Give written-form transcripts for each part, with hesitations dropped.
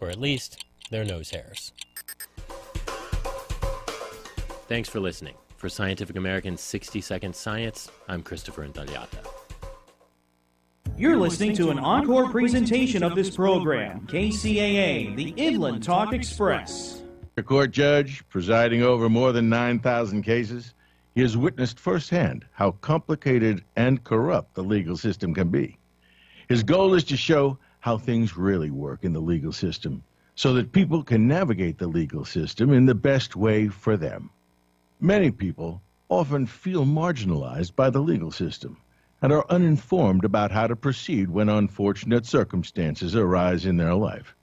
Or at least their nose hairs. Thanks for listening. For Scientific American's 60-Second Science, I'm Christopher Intagliata. You're listening to an encore presentation of this program, KCAA, the Inland Talk Express. A court judge presiding over more than 9,000 cases, he has witnessed firsthand how complicated and corrupt the legal system can be. His goal is to show how things really work in the legal system so that people can navigate the legal system in the best way for them. Many people often feel marginalized by the legal system and are uninformed about how to proceed when unfortunate circumstances arise in their life.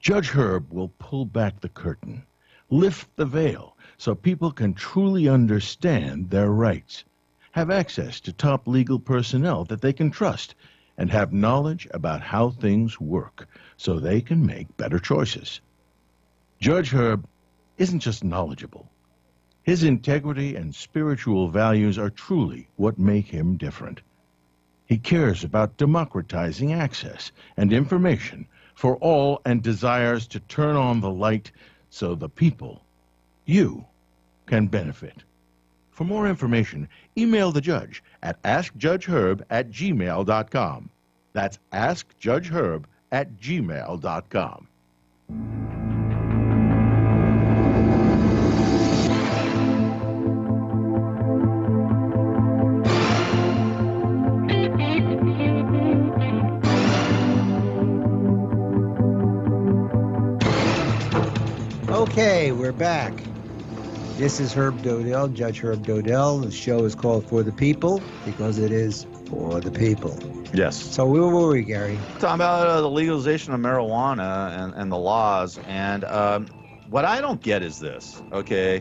Judge Herb will pull back the curtain, lift the veil, so people can truly understand their rights, have access to top legal personnel that they can trust, and have knowledge about how things work so they can make better choices. Judge Herb isn't just knowledgeable. His integrity and spiritual values are truly what make him different. He cares about democratizing access and information for all and desires to turn on the light so the people, you, can benefit. For more information, email the judge at askjudgeherb@gmail.com. That's askjudgeherb@gmail.com. Okay, we're back. This is Herb Dodell, Judge Herb Dodell. The show is called For the People because it is for the people. Yes. So where were we, Gary? Talking about the legalization of marijuana and the laws. And what I don't get is this, okay?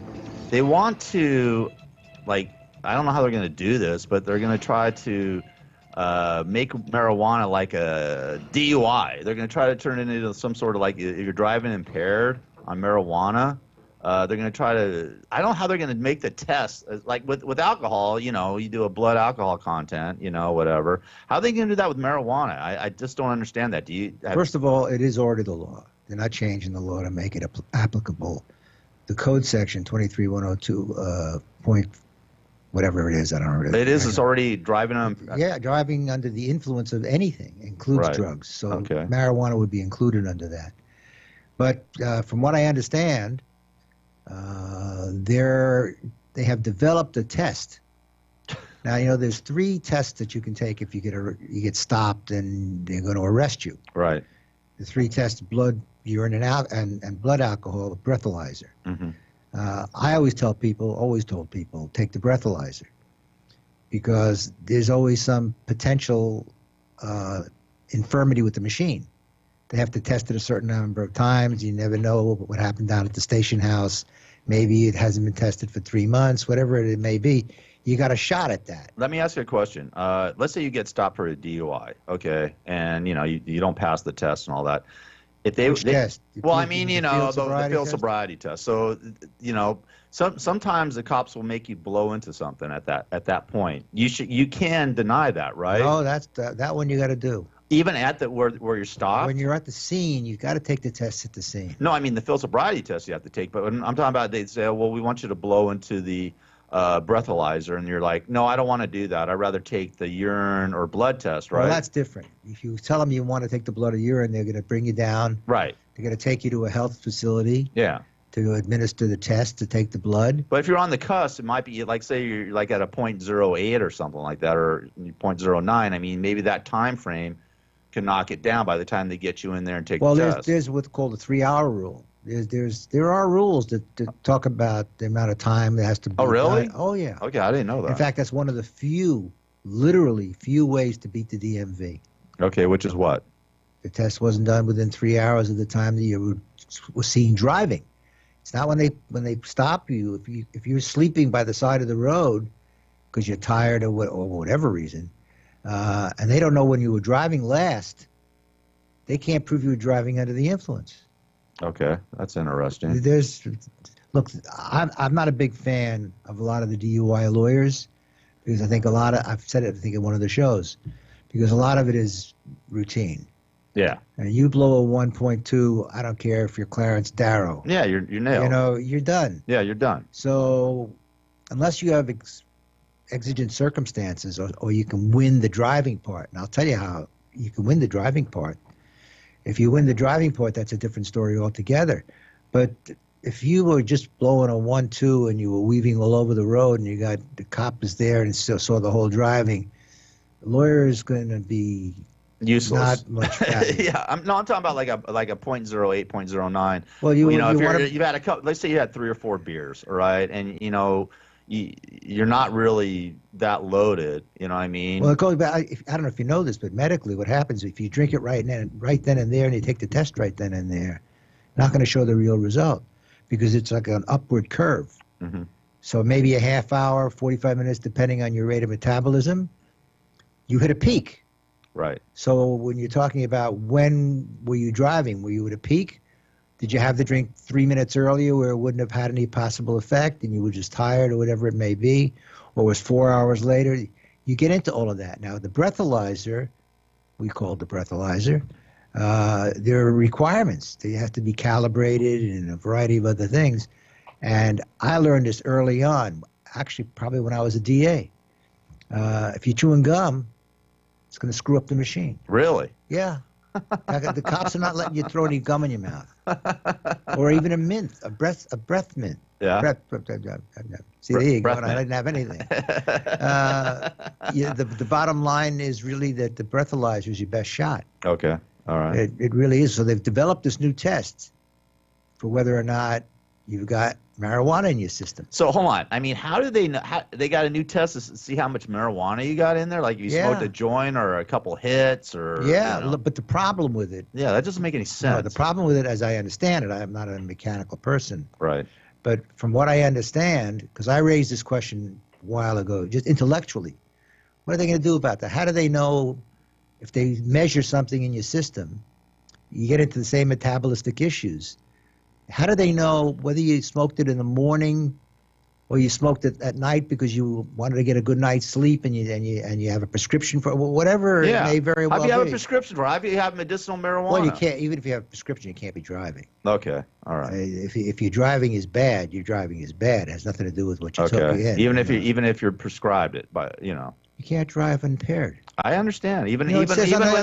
They want to, like, I don't know how they're going to do this, but they're going to try to make marijuana like a DUI. They're going to try to turn it into some sort of, like, if you're driving impaired on marijuana, they're going to try to, I don't know how they're going to make the test. Like with alcohol, you know, you do a blood alcohol content, you know, whatever. How are they going to do that with marijuana? I just don't understand that. Do you? First of all, it is already the law. They're not changing the law to make it applicable. The code section 23102 point whatever it is, I don't know. It is. It's already driving on. Yeah, driving under the influence of anything includes drugs. So marijuana would be included under that. But from what I understand, they have developed a test. Now, you know, there's 3 tests that you can take if you get stopped and they're going to arrest you. Right. The 3 tests: blood, urine, and blood alcohol, breathalyzer. Mm-hmm. I always told people, take the breathalyzer because there's always some potential infirmity with the machine. They have to test it a certain number of times. You never know what happened down at the station house. Maybe it hasn't been tested for 3 months, whatever it may be. You got a shot at that. Let me ask you a question. Let's say you get stopped for a DUI, okay, and you know you don't pass the test and all that. If Which test? Well, I mean, you know, the field sobriety test. So, you know, sometimes the cops will make you blow into something at that point. You can deny that, right? No, that's that one you got to do. Even at where you're stopped? When you're at the scene, you got to take the test at the scene. No, I mean the field sobriety test you have to take. But when I'm talking about, they say, well, we want you to blow into the breathalyzer, and you're like, no, I don't want to do that. I'd rather take the urine or blood test, right? Well, that's different. If you tell them you want to take the blood or urine, they're going to bring you down. Right. They're going to take you to a health facility. Yeah. To administer the test, to take the blood. But if you're on the cusp, it might be like, say you're like at a 0.08 or something like that, or 0.09. I mean, maybe that time frame can knock it down by the time they get you in there and take the test. Well, there's what's called a 3-hour rule. There are rules that talk about the amount of time that has to be. Oh, really? Done. Oh, yeah. Okay, I didn't know that. In fact, that's one of the literally few ways to beat the DMV. Okay, which is what? The test wasn't done within 3 hours of the time that you were seen driving. It's not when they stop you. If you're sleeping by the side of the road because you're tired or whatever reason, and they don't know when you were driving last, they can't prove you were driving under the influence. Okay, that's interesting. Look, I'm not a big fan of a lot of the DUI lawyers because I think I've said it, I think in one of the shows, because a lot of it is routine. Yeah. And you blow a 1.2, I don't care if you're Clarence Darrow. Yeah, you're nailed. You know, you're done. Yeah, you're done. So unless you have exigent circumstances or you can win the driving part, and I'll tell you how you can win the driving part. If you win the driving part, that's a different story altogether. But if you were just blowing a 1.2 and you were weaving all over the road and you got the cop is there and still saw the whole driving, the lawyer is going to be useless. Not much value. Yeah, I'm talking about like a .08, .09. Well, if you've had a couple, let's say you had 3 or 4 beers, all right, and you know you're not really that loaded. You know what I mean? Well, it goes back. I don't know if you know this, but medically, what happens if you drink it right then and there, and you take the test right then and there, not going to show the real result because it's like an upward curve. Mm-hmm. So maybe a half hour, 45 minutes, depending on your rate of metabolism, you hit a peak. Right. So when you're talking about when were you driving, were you at a peak? Did you have the drink 3 minutes earlier where it wouldn't have had any possible effect and you were just tired or whatever it may be? Or was 4 hours later? You get into all of that. Now, the breathalyzer, we call it the breathalyzer, there are requirements. They have to be calibrated and a variety of other things. And I learned this early on, actually probably when I was a DA. If you're chewing gum, it's going to screw up the machine. Really? Yeah. The cops are not letting you throw any gum in your mouth, or even a mint, a breath mint. Yeah. See, there you go. Breath And I didn't have anything. The bottom line is really that the breathalyzer is your best shot. Okay. All right. It really is. So they've developed this new test for whether or not you've got marijuana in your system. So hold on. I mean, how do they know? They got a new test to see how much marijuana you got in there? Like if you smoked a joint or a couple hits or But the problem with it, that doesn't make any sense. No, the problem with it, as I understand it, I am not a mechanical person. Right. But from what I understand, because I raised this question a while ago, just intellectually, what are they going to do about that? How do they know if they measure something in your system, you get into the same metabolistic issues? How do they know whether you smoked it in the morning or you smoked it at night because you wanted to get a good night's sleep and you have a prescription for whatever it may very well be? How do you have a prescription for? How do you have medicinal marijuana? Well, you can't. Even if you have a prescription, you can't be driving. Okay, all right. If your driving is bad, your driving is bad. It has nothing to do with what you took in. Even if you're prescribed it, but you can't drive impaired. I understand. It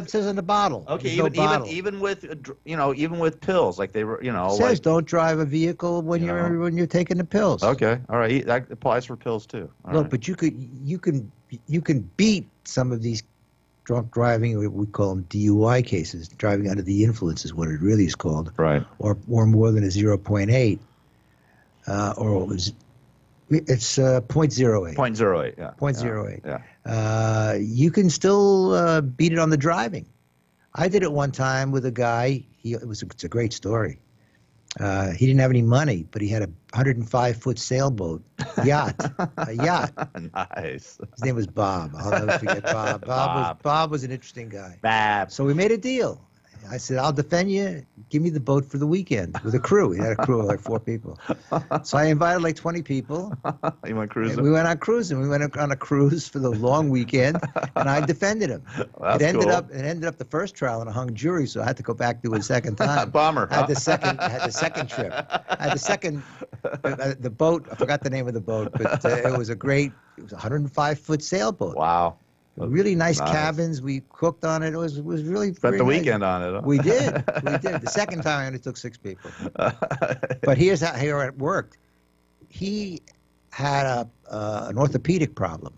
says on the bottle. Okay, even with pills, like they were, It says don't drive a vehicle when you're taking the pills. Okay, all right. That applies for pills too. Look, but you can beat some of these drunk driving, or we call them DUI cases. Driving under the influence is what it really is called. Right. Or more than a 0.8, or it's 0.08. 0.08, yeah. 0.08. Yeah. You can still beat it on the driving. I did it one time with a guy. It's a great story. He didn't have any money, but he had a 105-foot sailboat, a yacht. Nice. His name was Bob. I'll never forget Bob. Bob was an interesting guy. Bob. So we made a deal. I said, I'll defend you. Give me the boat for the weekend with a crew. He had a crew of like 4 people. So I invited like 20 people. You went cruising? We went on cruising. We went on a cruise for the long weekend, and I defended him. Well, it ended up the first trial in a hung jury, so I had to go back to it a second time. Bummer. I had the second trip. I had the second, the boat. I forgot the name of the boat, but it was a 105-foot sailboat. Wow. Really nice cabins. We cooked on it. It was really spent the nice. weekend on it. Huh? We did. The second time I only took 6 people. But here's how it worked. He had an orthopedic problem,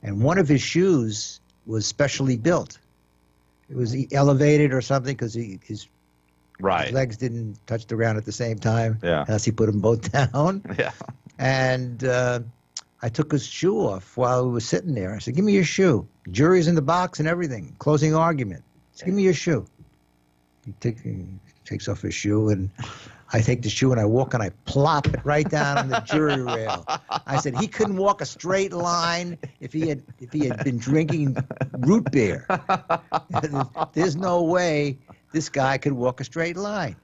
and one of his shoes was specially built. It was elevated or something because his legs didn't touch the ground at the same time. Yeah. Unless he put them both down. Yeah. And I took his shoe off while we were sitting there. I said, give me your shoe. Jury's in the box and everything. Closing argument. He said, give me your shoe. He takes off his shoe, and I take the shoe and I walk and I plop it right down on the jury rail. I said, he couldn't walk a straight line if he had been drinking root beer. There's no way this guy could walk a straight line.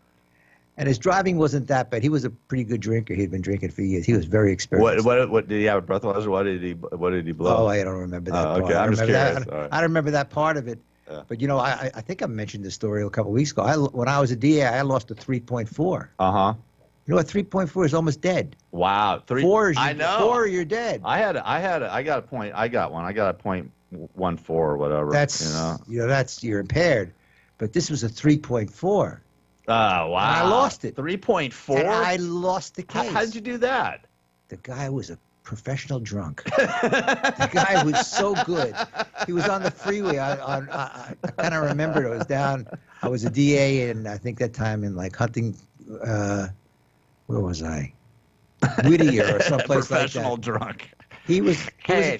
And his driving wasn't that bad. He was a pretty good drinker. He'd been drinking for years. He was very experienced. What did he have a breathalyzer? What did he blow? Oh, I don't remember that part. Okay, I'm just curious. I don't remember that part of it. But you know, I think I mentioned this story a couple of weeks ago. When I was a DA, I lost a 3.4. You know what? 3.4 is almost dead. Wow. I know. 4, you're dead. I got a point. I got one. I got a .14 or whatever. That's you're impaired. But this was a 3.4. Oh, wow. And I lost it. 3.4? And I lost the case. How did you do that? The guy was a professional drunk. The guy was so good. He was on the freeway. I kind of remember it was down. I was a DA, and I think that time in like Hunting, where was I? Whittier or someplace like that. Professional drunk. He was a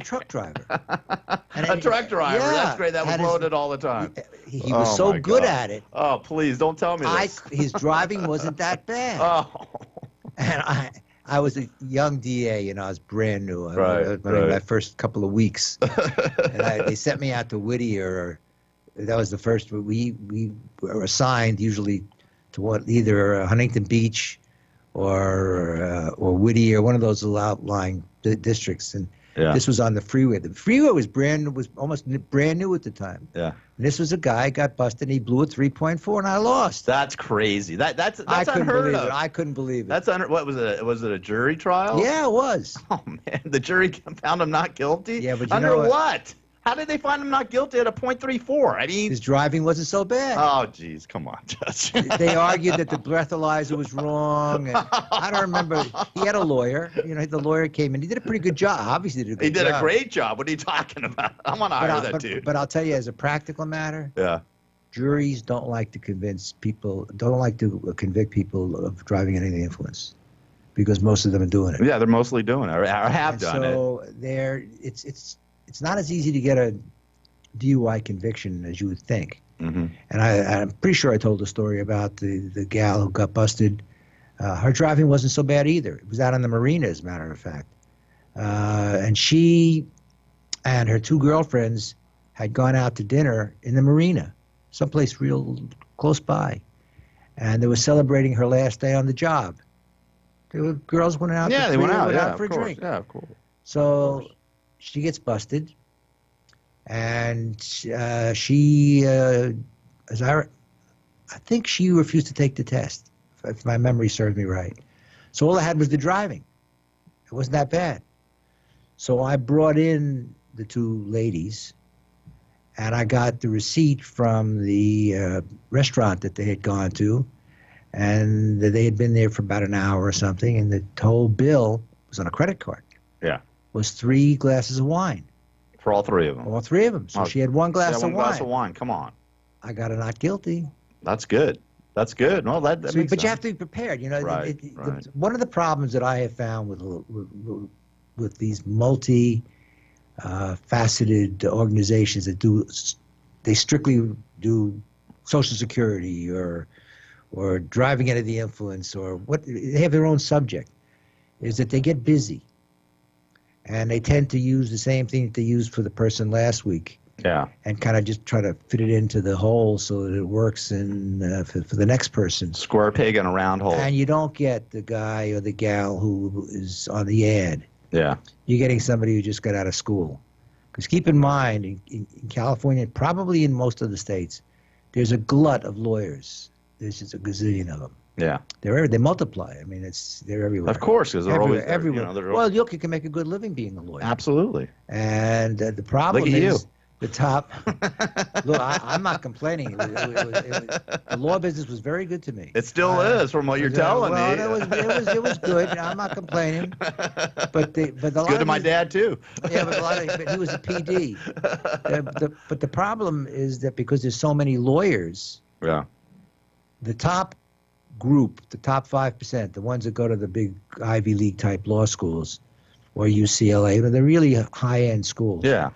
truck driver. A truck driver. Yeah, That's great. That was loaded all the time. He was so good at it. Oh, please don't tell me this. His driving wasn't that bad. Oh. And I was a young DA, you know, I was brand new. Right. My first couple of weeks. And they sent me out to Whittier. That was the first. We were assigned usually to either Huntington Beach or Whittier, one of those outlying districts. And this was on the freeway. The freeway was almost brand new at the time. Yeah. And this was a guy got busted. And he blew a 3.4, and I lost. That's crazy. That's unheard believe of. I couldn't believe it. That's what was it? Was it a jury trial? Yeah, it was. Oh man, the jury found him not guilty. Yeah, but under what? How did they find him not guilty at a .34? I mean, his driving wasn't so bad. Oh, geez, come on, Judge. They argued that the breathalyzer was wrong. And I don't remember. He had a lawyer. You know, the lawyer came in. He did a pretty good job. Obviously, did a good job. He did a great job. What are you talking about? I'm gonna hire that dude. But I'll tell you, as a practical matter, juries don't like to convict people of driving under the influence, because most of them are doing it. Yeah, they're mostly doing it, or have done it. So it's not as easy to get a DUI conviction as you would think. Mm-hmm. And I'm pretty sure I told the story about the gal who got busted. Her driving wasn't so bad either. It was out on the marina, as a matter of fact. And she and her 2 girlfriends had gone out to dinner in the marina, someplace real close by. And they were celebrating her last day on the job. Girls went out. Yeah, they went out. For a drink. Yeah, cool. So she gets busted, and she, I think she refused to take the test, if my memory serves me right. So all I had was the driving. It wasn't that bad. So I brought in the 2 ladies, and I got the receipt from the restaurant that they had gone to, and they had been there for about an hour or something, and the whole bill was on a credit card. Yeah. Was 3 glasses of wine. For all 3 of them? All 3 of them. So she had 1 glass of wine. 1 glass of wine. Come on. I got a not guilty. That's good. That's good. Well, that makes sense. But you have to be prepared. You know, right. One of the problems that I have found with these multi-faceted organizations that they strictly do Social Security or driving under the influence, or they have their own subject, is that they get busy. And they tend to use the same thing that they used for the person last week. Yeah. And kind of just try to fit it into the hole so that it works for the next person. Square peg in a round hole. And you don't get the guy or the gal who is on the ad. Yeah. You're getting somebody who just got out of school. Because keep in mind, in California, probably in most of the states, there's a glut of lawyers. There's just a gazillion of them. Yeah. They multiply. I mean, they're everywhere. Of course, because they're always everywhere. You know, well, you can make a good living being a lawyer. Absolutely. And the problem Look at is the top. Look, I'm not complaining. The law business was very good to me. It still is, from what you're telling me. Well, it was good. I'm not complaining. But the it's good to my dad too. Yeah, but he was a PD. But the problem is that because there's so many lawyers. Yeah. The top group, the top 5%, the ones that go to the big Ivy League type law schools or UCLA, they're really high-end schools. Yeah.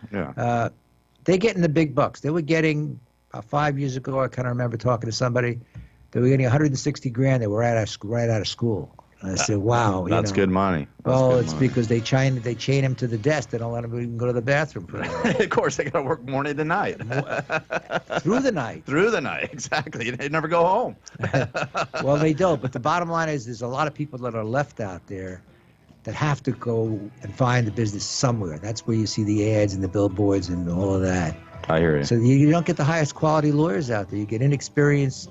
They're getting the big bucks. They were getting, about 5 years ago, I kind of remember talking to somebody, they were getting $160,000. They were right out of school. And I said, wow. That's good money. It's because they chain him to the desk. They don't let him even go to the bathroom. Of course, they got to work morning to night. Through the night. Through the night, exactly. They never go home. Well, they don't. But the bottom line is there's a lot of people that are left out there that have to go and find the business somewhere. That's where you see the ads and the billboards and all of that. I hear you. So you don't get the highest quality lawyers out there. You get inexperienced,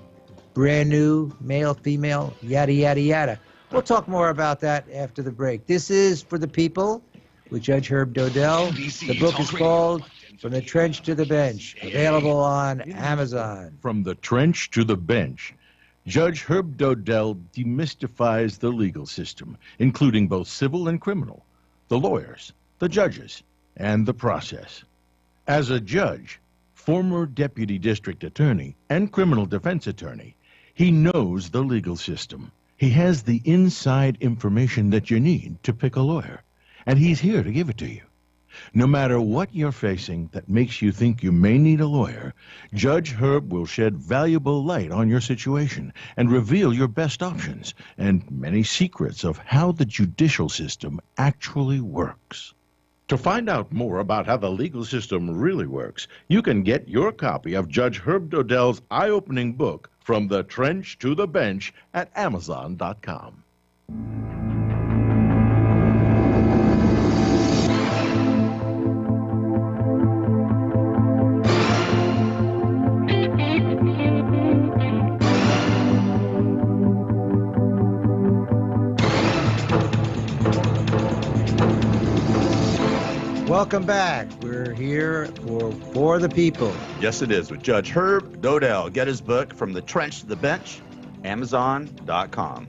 brand new, male, female, yada, yada, yada. We'll talk more about that after the break. This is For the People with Judge Herb Dodell. The book is called From the Trench to the Bench, available on Amazon. From the trench to the bench, Judge Herb Dodell demystifies the legal system, including both civil and criminal, the lawyers, the judges, and the process. As a judge, former deputy district attorney, and criminal defense attorney, he knows the legal system. He has the inside information that you need to pick a lawyer, and he's here to give it to you. No matter what you're facing that makes you think you may need a lawyer, Judge Herb will shed valuable light on your situation and reveal your best options and many secrets of how the judicial system actually works. To find out more about how the legal system really works, you can get your copy of Judge Herb Dodell's eye-opening book, From the Trench to the Bench, at Amazon.com. Welcome back. We're here for the People. Yes, it is, with Judge Herb Dodell. Get his book, From the Trench to the Bench, Amazon.com.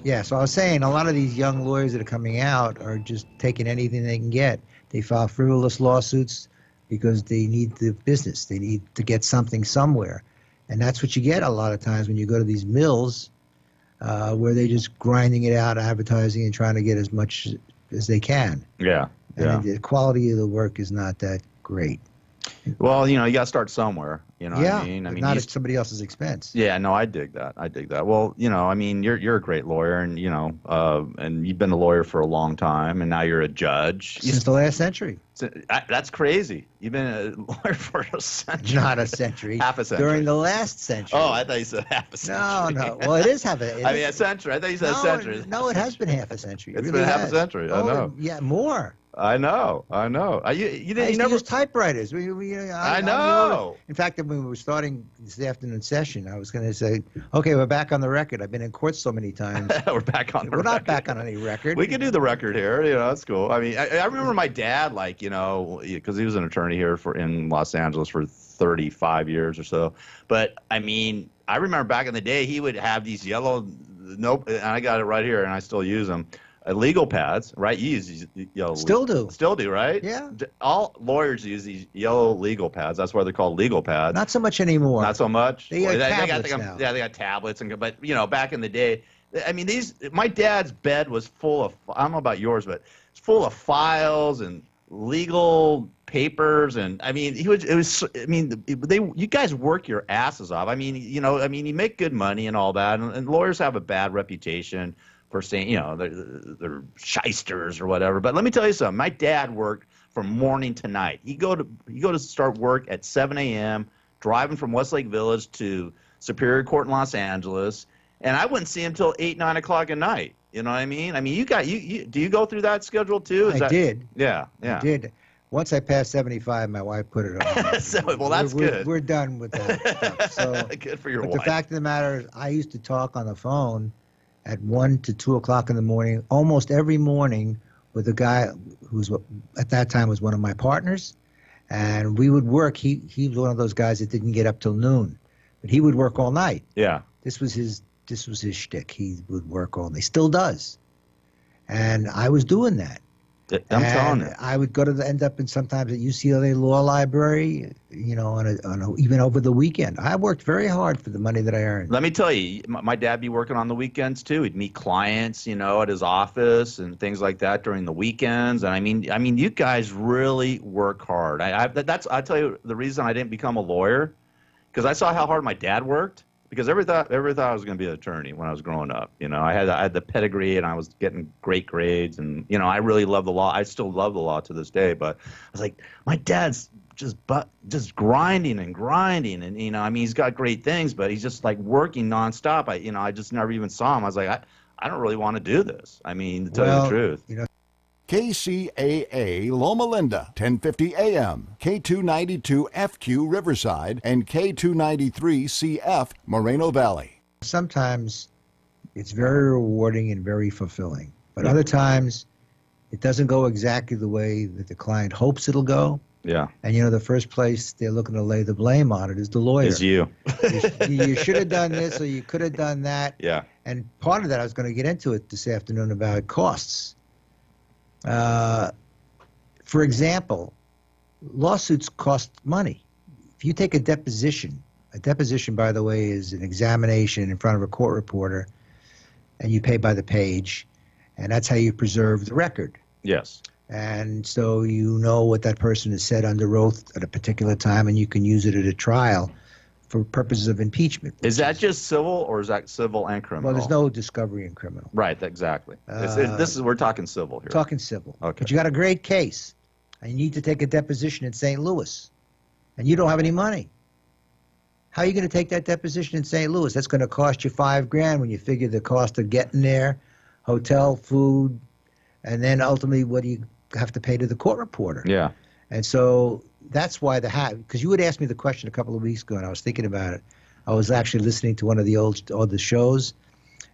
Yeah, so I was saying a lot of these young lawyers that are coming out are just taking anything they can get. They file frivolous lawsuits because they need the business. They need to get something somewhere. And that's what you get a lot of times when you go to these mills where they're just grinding it out, advertising and trying to get as much as they can. Yeah. And the quality of the work is not that great. Well, you got to start somewhere. You know yeah, what I mean? but not at somebody else's expense. Yeah, no, I dig that. Well, you're a great lawyer, and and you've been a lawyer for a long time, and now you're a judge Since the last century. That's crazy. You've been a lawyer for a century. Not a century. Half a century. During the last century. Oh, I thought you said half a century. No. Well, it is half a. A century. I thought you said a century. No, it has been half a century. It's been half a century. I know. Yeah, more. I know. You I never use typewriters. I know. In fact, when we were starting this afternoon session, I was going to say, okay, we're back on the record. I've been in court so many times. We're back on the record. We're not back on any record. We can do the record here. That's cool. I mean, I remember my dad, because he was an attorney here in Los Angeles for 35 years or so. But, I mean, I remember back in the day, he would have these yellow, and I got it right here, and I still use them. Legal pads, right? You use these yellow. Still do, right? Yeah. All lawyers use these yellow legal pads. That's why they're called legal pads. Not so much anymore. Not so much. They got tablets now. Yeah, they got tablets but back in the day, I mean, my dad's bed was full of. I don't know about yours, but it's full of files and legal papers, and I mean, you guys work your asses off. I mean, you make good money and all that, and lawyers have a bad reputation for saying, they're shysters or whatever. But let me tell you something. My dad worked from morning to night. He go to start work at 7 a.m., driving from Westlake Village to Superior Court in Los Angeles, and I wouldn't see him till 8, 9 o'clock at night. You know what I mean? I mean, do you go through that schedule too? I did. Yeah. I did. Once I passed 75, my wife put it on. Well, that's good. We're done with that stuff. So, good for your wife. But the fact of the matter is, I used to talk on the phone at 1 to 2 o'clock in the morning, almost every morning, with a guy who's at that time was one of my partners, and we would work. He was one of those guys that didn't get up till noon, but he would work all night. Yeah, this was his shtick. He would work all night. Still does, and I was doing that. I'm telling you. I would end up in sometimes at UCLA Law Library, even over the weekend. I worked very hard for the money that I earned. Let me tell you, my dad be working on the weekends too. He'd meet clients, at his office and things like that during the weekends. And I mean, you guys really work hard. I tell you the reason I didn't become a lawyer, because I saw how hard my dad worked. Because I thought I was going to be an attorney when I was growing up. I had the pedigree, and I was getting great grades, and I really love the law. I still love the law to this day. But I was like, my dad's just grinding and grinding, and he's got great things, but he's just like working nonstop. I just never even saw him. I was like, I don't really want to do this. I mean, to tell you the truth. KCAA Loma Linda, 1050 AM, K292FQ Riverside, and K293CF Moreno Valley. Sometimes it's very rewarding and very fulfilling, but other times it doesn't go exactly the way that the client hopes it'll go. Yeah. And the first place they're looking to lay the blame on it is the lawyer. Is you. You should have done this, or you could have done that. Yeah. And part of that, I was going to get into it this afternoon about costs. For example, lawsuits cost money. If you take a deposition, by the way, is an examination in front of a court reporter, and you pay by the page, and that's how you preserve the record. Yes. And so you know what that person has said under oath at a particular time, and you can use it at a trial for purposes of impeachment. Is that just civil, or is that civil and criminal? Well, there's no discovery in criminal. Right, exactly. We're talking civil here. Talking civil. Okay. But you got a great case, and you need to take a deposition in St. Louis, and you don't have any money. How are you going to take that deposition in St. Louis? That's going to cost you $5,000 when you figure the cost of getting there, hotel, food, and then ultimately what do you have to pay to the court reporter? Yeah. And so that's why because you had asked me the question a couple of weeks ago, and I was thinking about it. I was actually listening to one of the shows,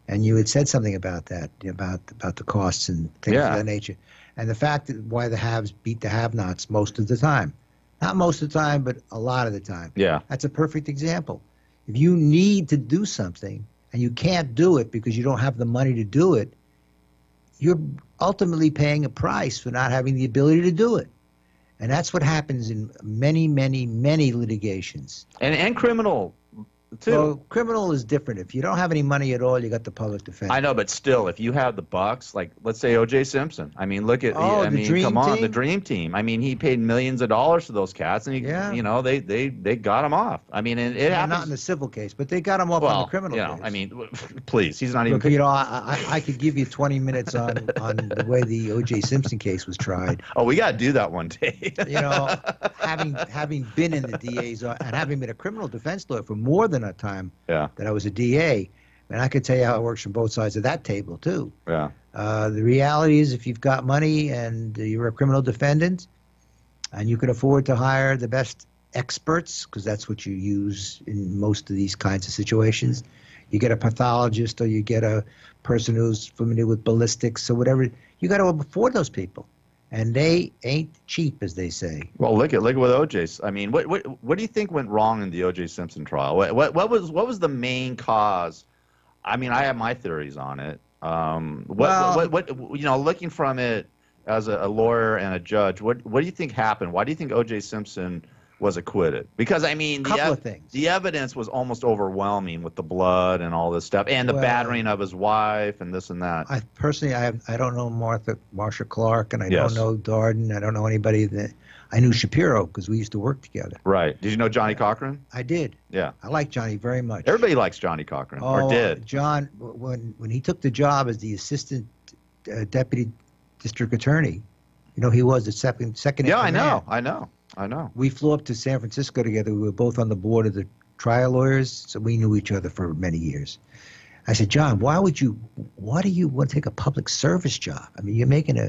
and you had said something about that, about the costs and things of that nature. And the fact that why the haves beat the have-nots most of the time. Not most of the time, but a lot of the time. Yeah. That's a perfect example. If you need to do something and you can't do it because you don't have the money to do it, you're ultimately paying a price for not having the ability to do it. And that's what happens in many, many, many litigations. And criminal, too. Well, criminal is different. If you don't have any money at all, you got the public defender. I know, but still, if you have the bucks, like let's say O.J. Simpson. I mean, look at Dream Team? the Dream Team. I mean, he paid millions of dollars to those cats, and they got him off. I mean, and it happens. Not in the civil case, but they got him off on the criminal case. I mean, please, he's not even. Look, I could give you 20 minutes on the way the O.J. Simpson case was tried. Oh, we got to do that one day. Having been in the DA's and having been a criminal defense lawyer for more than a time that I was a DA, and I could tell you how it works from both sides of that table too. Yeah. The reality is, if you've got money and you're a criminal defendant, and you can afford to hire the best experts, because that's what you use in most of these kinds of situations, you get a pathologist or you get a person who's familiar with ballistics or whatever. You got to afford those people. And they ain't cheap, as they say. Well, look at with OJ. I mean, what do you think went wrong in the OJ Simpson trial? What was the main cause? I mean, I have my theories on it. Looking from it as a lawyer and a judge, what do you think happened? Why do you think OJ Simpson was acquitted? Because I mean, couple of things. The evidence was almost overwhelming with the blood and all this stuff, and the battering of his wife and this and that. I personally, I don't know Marsha Clark, and I don't know Darden. I don't know anybody that. I knew Shapiro because we used to work together. Right. Did you know Johnny Cochran? I did. Yeah. I like Johnny very much. Everybody likes Johnny Cochran, or did. John, when he took the job as the assistant deputy district attorney, he was the second. Yeah, I know. We flew up to San Francisco together. We were both on the board of the trial lawyers, so we knew each other for many years. I said, John, why do you want to take a public service job? I mean, you're making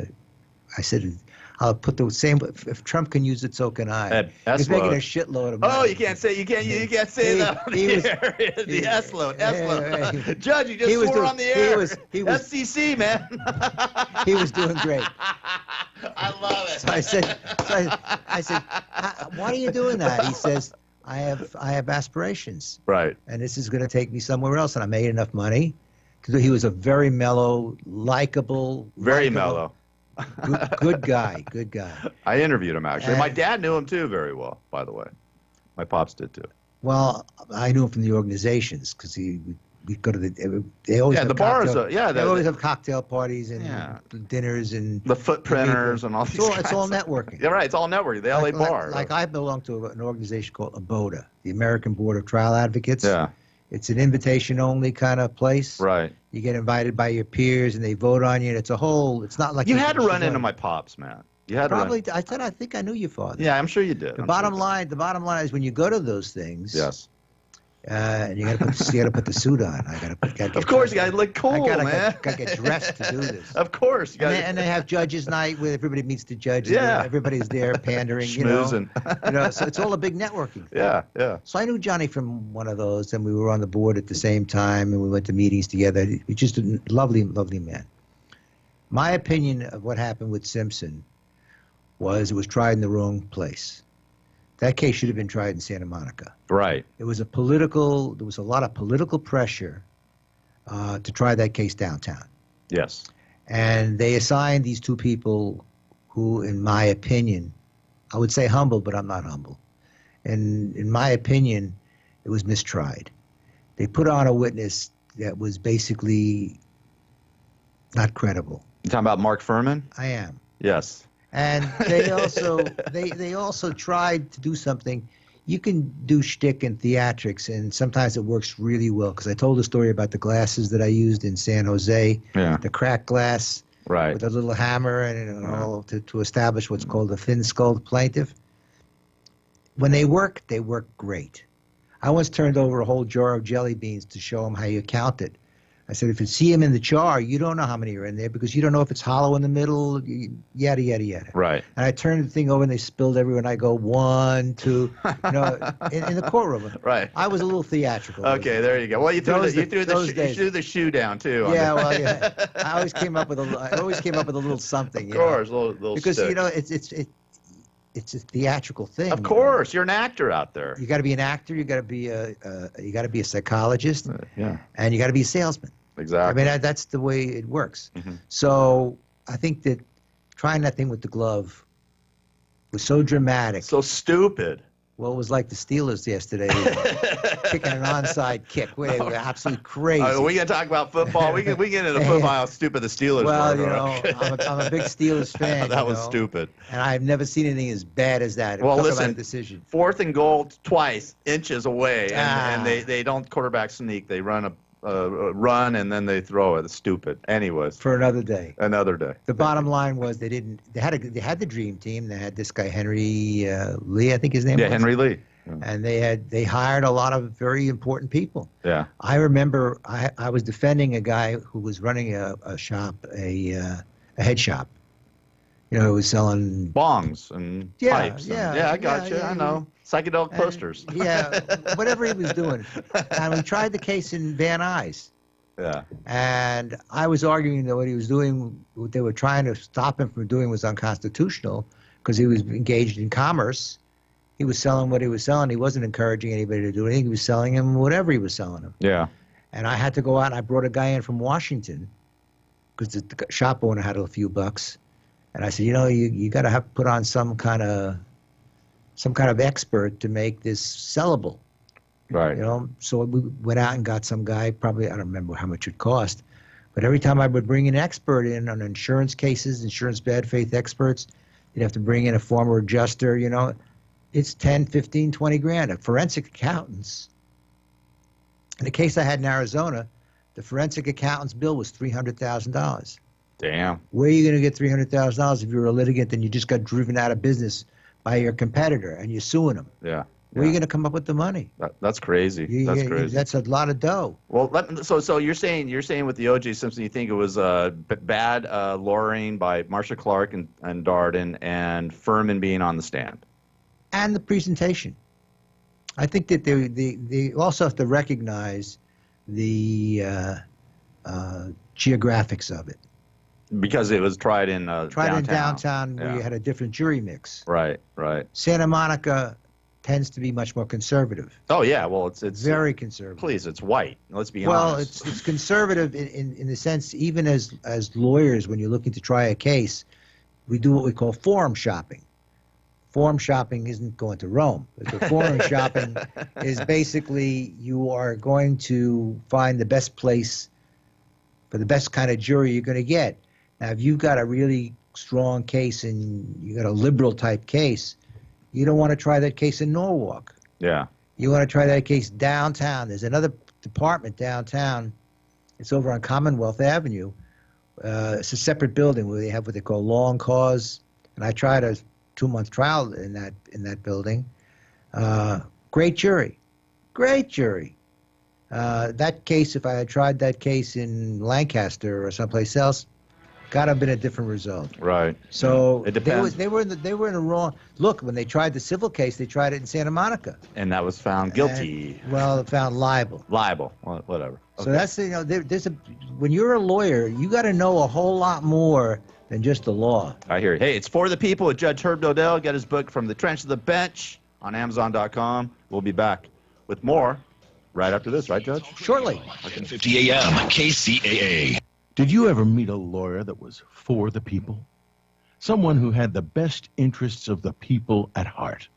I said, I'll put the same. If Trump can use it, so can I. He's making a shitload of money. Oh, you can't say that on the air. The S load. Judge, you just swore on the air. He was FCC, man. He was doing great. I love it. So I said, why are you doing that? He says, I have aspirations. Right. And this is going to take me somewhere else, and I made enough money. He was a very mellow, likable. Very mellow. Good guy. I interviewed him, actually. My dad knew him, too, very well, by the way. My pops did, too. Well, I knew him from the organizations because we go to they always have the bars. They always have cocktail parties and dinners and the footprinters and all these. It's all networking. Yeah, right. It's all networking. The LA bar. Like I belong to an organization called ABOTA, the American Board of Trial Advocates. Yeah. It's an invitation-only kind of place. Right. You get invited by your peers, and they vote on you. And it's not like you had to run into my pops, man. You had probably. To run. I think I knew your father. Yeah, I'm sure you did. The bottom line is when you go to those things. Yes. And you gotta put the suit on. Of course, you gotta look cool, man. Gotta get dressed to do this. Of course, you gotta. And they have judges' night where everybody meets the judges. Yeah. Everybody's there pandering. Schmoozing. So it's all a big networking thing. Yeah, yeah. So I knew Johnny from one of those, and we were on the board at the same time, and we went to meetings together. He's just a lovely, lovely man. My opinion of what happened with Simpson was it was tried in the wrong place. That case should have been tried in Santa Monica. Right. There was a lot of political pressure to try that case downtown. Yes. And they assigned these two people who, in my opinion, I would say humble, but I'm not humble. And in my opinion, it was mistried. They put on a witness that was basically not credible. You talking about Mark Furman? I am. Yes. And they also they also tried to do something. You can do shtick and theatrics, and sometimes it works really well. Because I told a story about the glasses that I used in San Jose, the cracked glass, right, with a little hammer and all to establish what's called a thin-skulled plaintiff. When they work great. I once turned over a whole jar of jelly beans to show them how you count it. I said, if you see them in the jar, you don't know how many are in there because you don't know if it's hollow in the middle, yada, yada, yada. Right. And I turned the thing over and they spilled everywhere. And I go, 1, 2, in the courtroom. Right. I was a little theatrical. Okay, there you go. Well, you threw the shoe down too. Yeah, well, yeah. I always came up with a little something. Of course, little because stick. It's a theatrical thing. Of course, you're an actor out there. You got to be an actor. You got to be a psychologist. And you got to be a salesman. Exactly. I mean, that's the way it works. Mm-hmm. So I think that trying that thing with the glove was so dramatic. So stupid. Well, it was like the Steelers yesterday, kicking an onside kick. They were absolutely crazy. Are we gonna talk about football? We get into football. How stupid the Steelers well, were. I'm a big Steelers fan. That was stupid. And I've never seen anything as bad as that. Well, Talk listen, about a decision. 4th and goal twice, inches away, and they don't quarterback sneak. They run a and then they throw it. It's stupid. Anyways. For another day. Another day. The bottom line was they had the dream team. They had this guy Henry Lee, I think his name was. Yeah, Henry Lee. Yeah. And they hired a lot of very important people. Yeah. I remember I was defending a guy who was running a shop, a head shop. He was selling bongs and pipes. Yeah, I got you. I know. Psychedelic posters. Yeah, whatever he was doing. And we tried the case in Van Nuys. Yeah. And I was arguing that what he was doing, what they were trying to stop him from doing was unconstitutional because he was engaged in commerce. He was selling what he was selling. He wasn't encouraging anybody to do anything. He was selling him whatever he was selling him. Yeah. And I had to go out and I brought a guy in from Washington because the shop owner had a few bucks. And I said, you got to have put on some kind of expert to make this sellable. Right. So we went out and got some guy, probably, I don't remember how much it cost, but every time I would bring an expert in on insurance cases, insurance bad faith experts, you'd have to bring in a former adjuster, it's 10, 15, 20 grand. Forensic accountants. In the case I had in Arizona, the forensic accountant's bill was $300,000. Damn. Where are you going to get $300,000 if you're a litigant and you just got driven out of business by your competitor and you're suing them? Yeah. Where are you going to come up with the money? That's crazy. That's crazy. That's a lot of dough. Well, so you're saying with the O.J. Simpson, you think it was bad lawyering by Marcia Clark and Darden and Furman being on the stand, and the presentation. I think that they also have to recognize the geographics of it. Because it was tried in downtown where you had a different jury mix. Right. Santa Monica tends to be much more conservative. Oh yeah, well it's very conservative. Please, it's white. Let's be honest. Well, it's conservative in the sense, even as lawyers, when you're looking to try a case, we do what we call forum shopping. Forum shopping isn't going to Rome. The forum shopping is basically you are going to find the best place for the best kind of jury you're going to get. Now, if you've got a really strong case and you got a liberal type case, you don't want to try that case in Norwalk. Yeah. You want to try that case downtown. There's another department downtown. It's over on Commonwealth Avenue. It's a separate building where they have what they call long cause. And I tried a 2-month trial in that building. Great jury. That case, if I had tried that case in Lancaster or someplace else, gotta have been a different result. Right. So It depends. they were in the wrong. Look, when they tried the civil case, they tried it in Santa Monica. And that was found guilty. Found liable. Liable. Whatever. So that's when you're a lawyer, you got to know a whole lot more than just the law. I hear you. Hey, it's For the People with Judge Herb Dodell. Get his book From the Trench to the Bench on Amazon.com. We'll be back with more right after this, right, Judge? Shortly. 1050 AM, KCAA. Did you ever meet a lawyer that was for the people? Someone who had the best interests of the people at heart?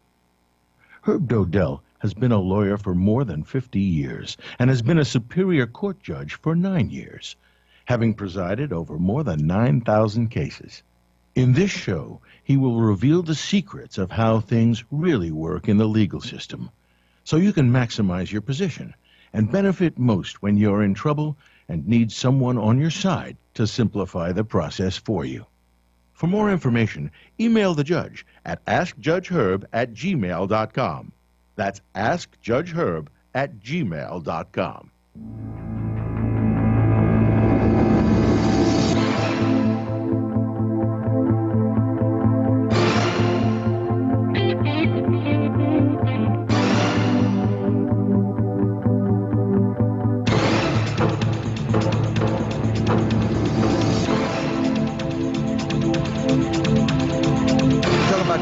Herb Dodell has been a lawyer for more than 50 years and has been a Superior Court judge for 9 years, having presided over more than 9,000 cases. In this show, he will reveal the secrets of how things really work in the legal system, so you can maximize your position and benefit most when you're in trouble and need someone on your side to simplify the process for you. For more information, email the judge at askjudgeherb@gmail.com. That's askjudgeherb@gmail.com.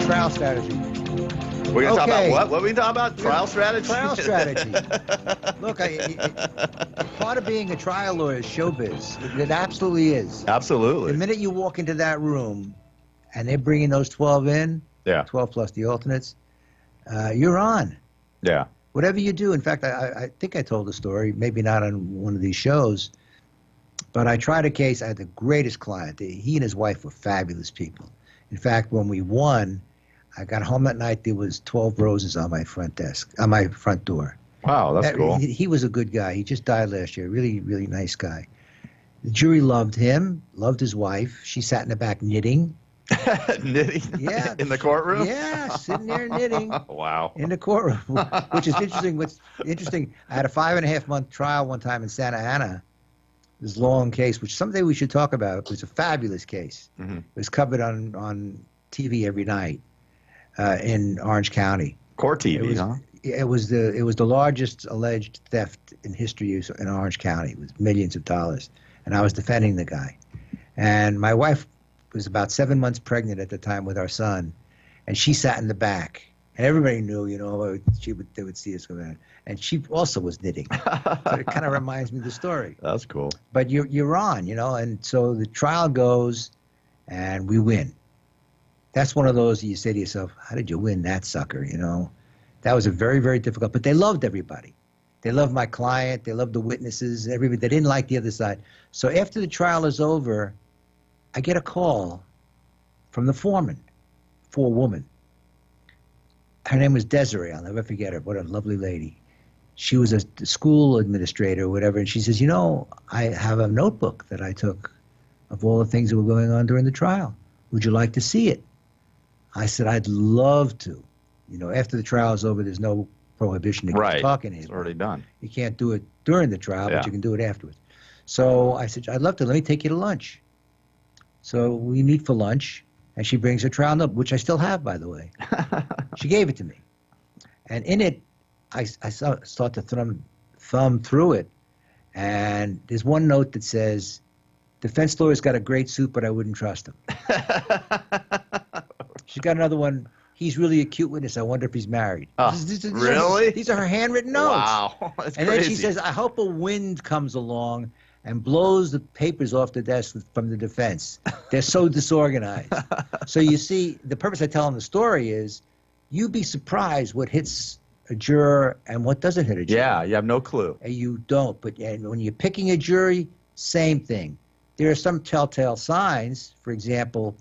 Trial strategy. We're going to talk about what? What are we talking about? Trial strategy? Trial strategy. Look, part of being a trial lawyer is showbiz. It absolutely is. Absolutely. The minute you walk into that room and they're bringing those 12 in, 12 plus the alternates, you're on. Yeah. Whatever you do. In fact, I think I told the story, maybe not on one of these shows, but I tried a case. I had the greatest client. He and his wife were fabulous people. In fact, when we won, I got home that night, there was 12 roses on my front door. Wow, that's cool. He was a good guy. He just died last year. Really, really nice guy. The jury loved him, loved his wife. She sat in the back knitting. Knitting? Yeah. In the courtroom? Yeah, sitting there knitting. Wow. In the courtroom, which is interesting. What's interesting, I had a 5.5-month trial one time in Santa Ana. This long case, which someday we should talk about. It was a fabulous case. Mm-hmm. It was covered on TV every night in Orange County. Court TV, huh? It was the largest alleged theft in history in Orange County. It was millions of dollars, and I was defending the guy. And my wife was about 7 months pregnant at the time with our son, and she sat in the back. And everybody knew, they would see us go in. And she also was knitting. So it kind of reminds me of the story. That's cool. But you're on, and so the trial goes, and we win. That's one of those you say to yourself, how did you win that sucker, That was a very, very difficult, but they loved everybody. They loved my client. They loved the witnesses. Everybody. They didn't like the other side. So after the trial is over, I get a call from the foreman, woman. Her name was Desiree. I'll never forget her. What a lovely lady. She was a school administrator or whatever, and she says, I have a notebook that I took of all the things that were going on during the trial. Would you like to see it? I said, I'd love to. After the trial is over, there's no prohibition against talking to you. It's already done. You can't do it during the trial, but you can do it afterwards. So I said, I'd love to. Let me take you to lunch. So we meet for lunch, and she brings her trial notebook, which I still have, by the way. She gave it to me. And in it, I start to thumb through it, and there's one note that says, defense lawyer's got a great suit, but I wouldn't trust him. She's got another one. He's really a cute witness. I wonder if he's married. Really? These are her handwritten notes. Wow, that's and crazy. Then she says, I hope a wind comes along and blows the papers off the desk from the defense. They're so disorganized. So you see, the purpose of telling the story is you'd be surprised what hits a juror and what doesn't hit a juror. Yeah, you have no clue. And you don't. But when you're picking a jury, same thing. There are some telltale signs, for example,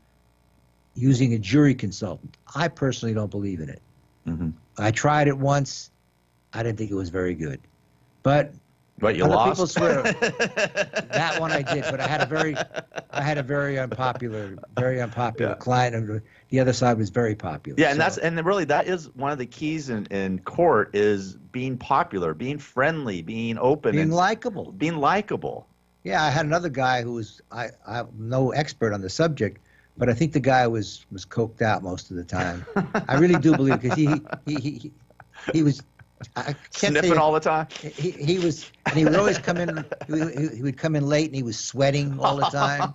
using a jury consultant. I personally don't believe in it. Mm-hmm. I tried it once. I didn't think it was very good. But But you Other lost. people swear. That one I did, but I had a very unpopular Yeah. client, and the other side was very popular. Yeah, and So- really that is one of the keys in court is being popular, being friendly, being open, being and likable. being likable. Yeah, I had another guy who was I'm no expert on the subject, but I think the guy was coked out most of the time. I really do believe, because he was. I can't Sniffing say- all the time. He was, and he would always come in. He would come in late, and he was sweating all the time,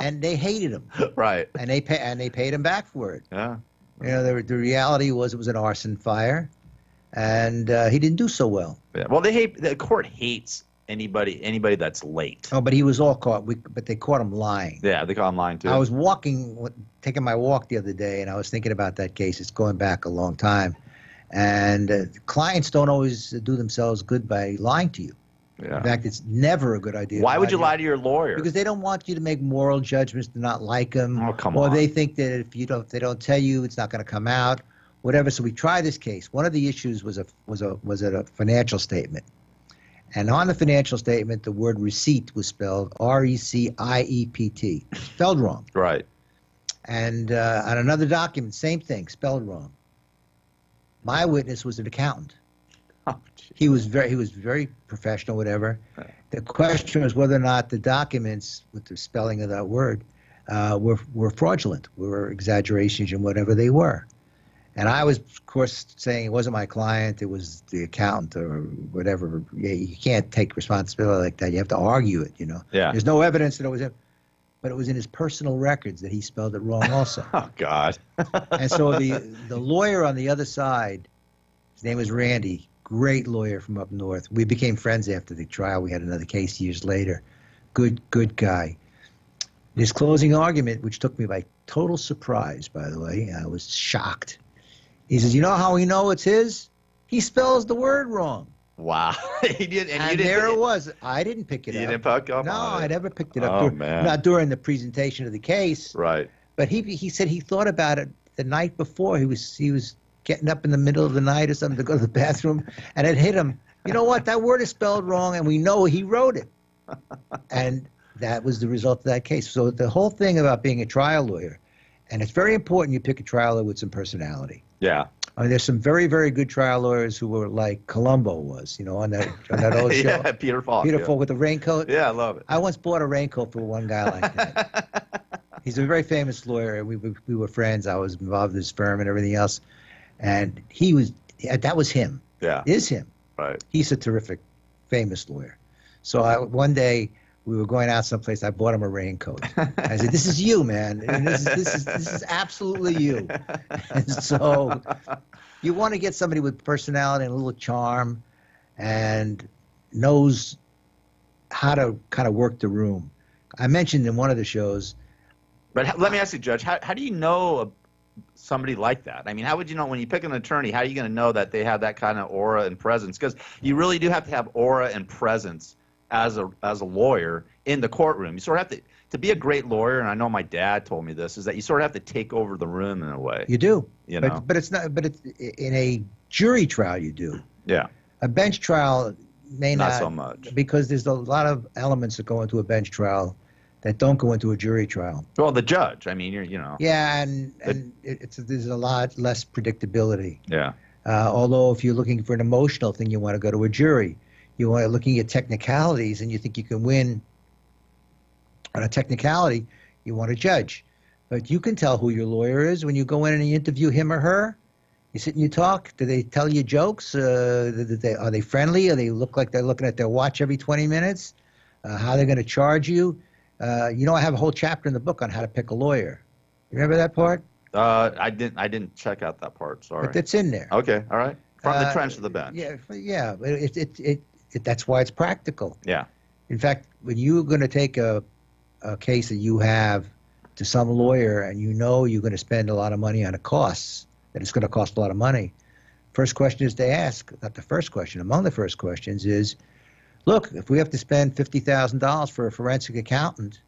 and they hated him, Right. and they paid him back for it. Yeah. You know, the reality was it was an arson fire, and he didn't do so well. Yeah. Well, the court hates anybody that's late. Oh, but he was all caught. But they caught him lying. Yeah, they go online too. I was taking my walk the other day, and I was thinking about that case. It's going back a long time. And clients don't always do themselves good by lying to you. Yeah. In fact, it's never a good idea. Why would you lie lie to your lawyer? Because they don't want you to make moral judgments to not like them. Oh, come or on. they think that if they don't tell you, it's not going to come out, whatever. So we tried this case. One of the issues was a financial statement. And on the financial statement, the word receipt was spelled R-E-C-I-E-P-T, spelled wrong. Right. And on another document, same thing, spelled wrong. My witness was an accountant. Oh, He was very professional, whatever. The question was whether or not the documents with the spelling of that word were fraudulent, were exaggerations and whatever they were. And I was, of course, saying it wasn't my client, it was the accountant or whatever. Yeah, you can't take responsibility like that. You have to argue it, you know. Yeah. There's no evidence that it was him. But it was in his personal records that he spelled it wrong also. Oh, God. And so the lawyer on the other side, his name was Randy, great lawyer from up north. We became friends after the trial. We had another case years later. Good guy. In his closing argument, which took me by total surprise, by the way, I was shocked. He says, "You know how we know it's his? He spells the word wrong." Wow. He did, and And you there didn't. it was. I didn't pick it You up. didn't pick up No, on it. I never picked it up. Oh, man. Not during the presentation of the case. Right. But he said he thought about it the night before. He was getting up in the middle of the night or something to go to the bathroom, and it hit him. You know what? That word is spelled wrong, and we know he wrote it. And that was the result of that case. So the whole thing about being a trial lawyer, and it's very important you pick a trial lawyer with some personality. Yeah. I mean, there's some very, very good trial lawyers who were like Columbo was, you know, on that old show. Yeah, Peter Falk. Peter yeah. Falk with the raincoat. Yeah, I love it. I once bought a raincoat for one guy like that. He's a very famous lawyer. We were friends. I was involved in his firm and everything else. And that was him. Yeah. Is him. Right. He's a terrific, famous lawyer. So one day we were going out someplace. I bought him a raincoat. I said, "This is you, man. And this is absolutely you." And so you want to get somebody with personality and a little charm and knows how to kind of work the room. I mentioned in one of the shows. But let me ask you, Judge, how do you know somebody like that? I mean, how would you know when you pick an attorney, how are you going to know that they have that kind of aura and presence? Because you really do have to have aura and presence as a lawyer in the courtroom. You sort of have to be a great lawyer, and I know my dad told me this, is that you sort of have to take over the room in a way. You do. You know? But it's not. But it's in a jury trial you do. Yeah. A bench trial may Not not so much. because there's a lot of elements that go into a bench trial that don't go into a jury trial. Well, the judge, I mean, you know. Yeah, and there's a lot less predictability. Yeah. Although if you're looking for an emotional thing, you want to go to a jury. You want to looking at technicalities, and you think you can win on a technicality, you want to judge. But you can tell who your lawyer is when you go in and you interview him or her. You sit and you talk. Do they tell you jokes? Are they friendly? Or they look like they're looking at their watch every 20 minutes? How they're going to charge you? I have a whole chapter in the book on how to pick a lawyer. You remember that part? I didn't check out that part. Sorry. But it's in there. Okay. All right. From the trench to the bench. Yeah. That's why it's practical. Yeah. In fact, when you're going to take a case that you have to some lawyer and you know you're going to spend a lot of money on the costs, that it's going to cost a lot of money, first question is to ask, not the first question, among the first questions is, look, if we have to spend $50,000 for a forensic accountant,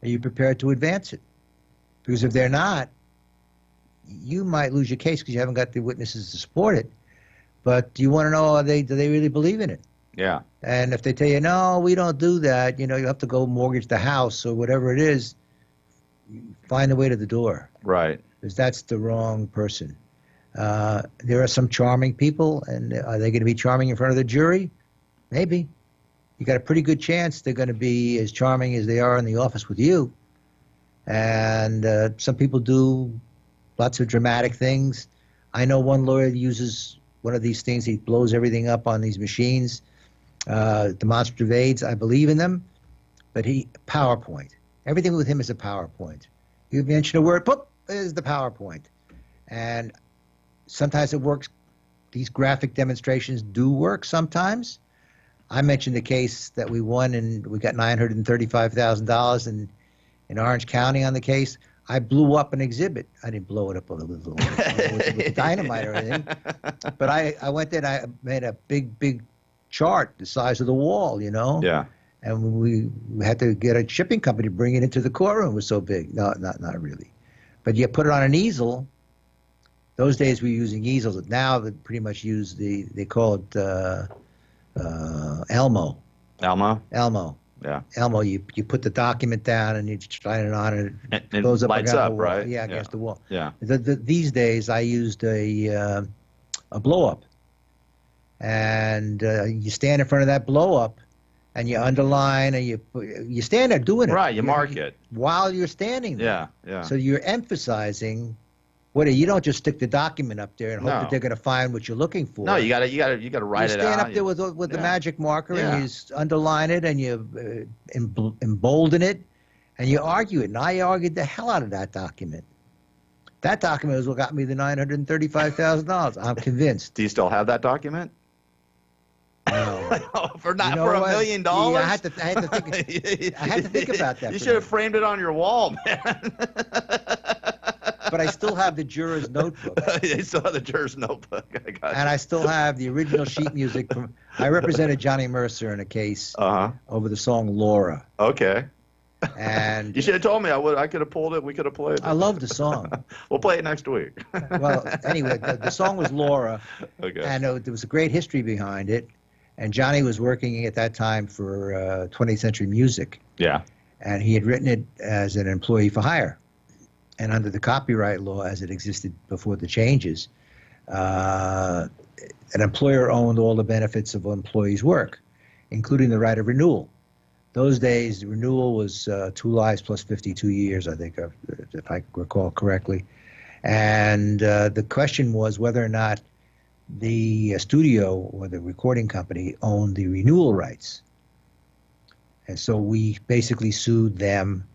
are you prepared to advance it? Because if they're not, you might lose your case because you haven't got the witnesses to support it. But do you want to know, do they really believe in it? Yeah. And if they tell you, no, we don't do that, you have to go mortgage the house or whatever it is, find the way to the door. Right. Because that's the wrong person. There are some charming people, and are they going to be charming in front of the jury? Maybe. You got a pretty good chance they're going to be as charming as they are in the office with you. And some people do lots of dramatic things. I know one lawyer uses one of these things. He blows everything up on these machines, demonstrative aids. I believe in them, but PowerPoint. Everything with him is a PowerPoint. You mention a word, boop, is the PowerPoint. And sometimes it works. These graphic demonstrations do work sometimes. I mentioned the case that we won, and we got $935,000 in Orange County on the case. I blew up an exhibit. I didn't blow it up with dynamite or anything. But I went there and I made a big chart the size of the wall, Yeah. And we had to get a shipping company to bring it into the courtroom. It was so big. No, not really. But you put it on an easel. Those days we were using easels. Now they pretty much use they call it Elmo. Elmo. Yeah. Elmo, you put the document down and you shine it on and it goes up lights against up, the wall. right? Yeah, against the wall. Yeah. These days I used a blow up, and you stand in front of that blow up, and you underline and you stand there doing it. Right. You mark it while you're standing there. Yeah. Yeah. So you're emphasizing. You don't just stick the document up there and hope that they're going to find what you're looking for. No, you got to write it out. You stand up there with the magic marker and you underline it and you embolden it and you argue it. And I argued the hell out of that document. That document is what got me the $935,000. I'm convinced. Do you still have that document? No. For $1 million? Yeah, I had to think. I had to think about that. You should have framed it on your wall, man. But I still have the juror's notebook. You still have the juror's notebook. I got you. And I still have the original sheet music from. I represented Johnny Mercer in a case over the song Laura. Okay. And you should have told me. I could have pulled it. We could have played it. I love the song. We'll play it next week. Well, anyway, the song was Laura. Okay. And there was a great history behind it. And Johnny was working at that time for 20th Century Music. Yeah. And he had written it as an employee for hire. And under the copyright law as it existed before the changes, an employer owned all the benefits of an employee's work, including the right of renewal. Those days, the renewal was 2 lives plus 52 years, I think, if I recall correctly. And the question was whether or not the studio or the recording company owned the renewal rights. And so we basically sued them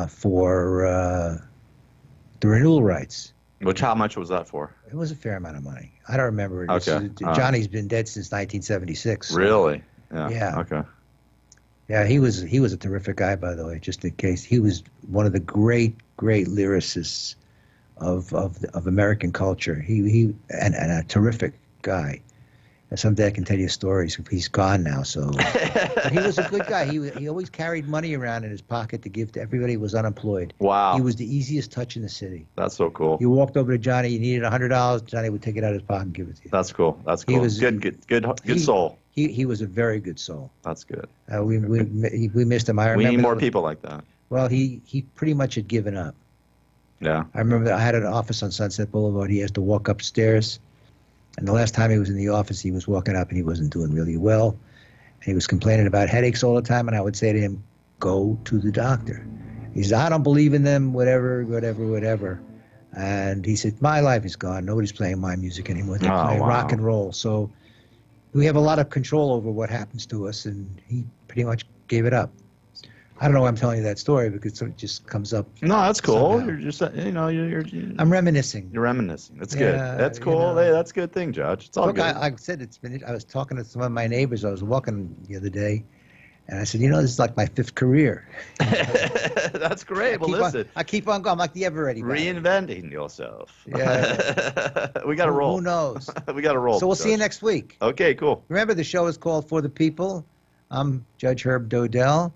for the renewal rights. Which, how much was that for? It was a fair amount of money. I don't remember it. Okay. Johnny's been dead since 1976. Really? Yeah. Yeah. Okay. Yeah, he was a terrific guy, by the way. Just in case, he was one of the great lyricists of American culture. He and a terrific guy. And someday I can tell you stories. He's gone now, so. But he was a good guy. He always carried money around in his pocket to give to everybody who was unemployed. Wow. He was the easiest touch in the city. That's so cool. You walked over to Johnny, you needed $100, Johnny would take it out of his pocket and give it to you. That's cool. That's cool. He was good soul. He was a very good soul. That's good. We missed him. I remember we need more people like that. Well, he pretty much had given up. Yeah. I remember I had an office on Sunset Boulevard. He has to walk upstairs. And the last time he was in the office, he was walking up and he wasn't doing really well. And he was complaining about headaches all the time. And I would say to him, go to the doctor. He said, I don't believe in them, whatever. And he said, my life is gone. Nobody's playing my music anymore. They're playing rock and roll. So we have a lot of control over what happens to us. And he pretty much gave it up. I don't know why I'm telling you that story because it just comes up. No, that's cool. Somehow. You're just, you're I'm reminiscing. You're reminiscing. That's good. That's cool. Hey, that's a good thing, Judge. It's all Look, good. I said I was talking to some of my neighbors. I was walking the other day, and I said, this is like my 5th career. That's great. Well, listen. I keep on going. I'm like the ever-ready. Reinventing yourself. Yeah. We got to roll. Who knows? We got to roll. So we'll see you next week. Okay, cool. Remember, the show is called For the People. I'm Judge Herb Dodell.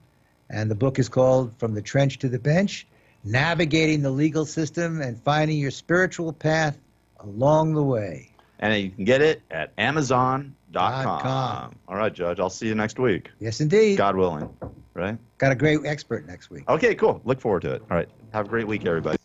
And the book is called From the Trench to the Bench, Navigating the Legal System and Finding Your Spiritual Path Along the Way. And you can get it at Amazon.com. .com. All right, Judge. I'll see you next week. Yes, indeed. God willing. Right? Got a great expert next week. Okay, cool. Look forward to it. All right. Have a great week, everybody.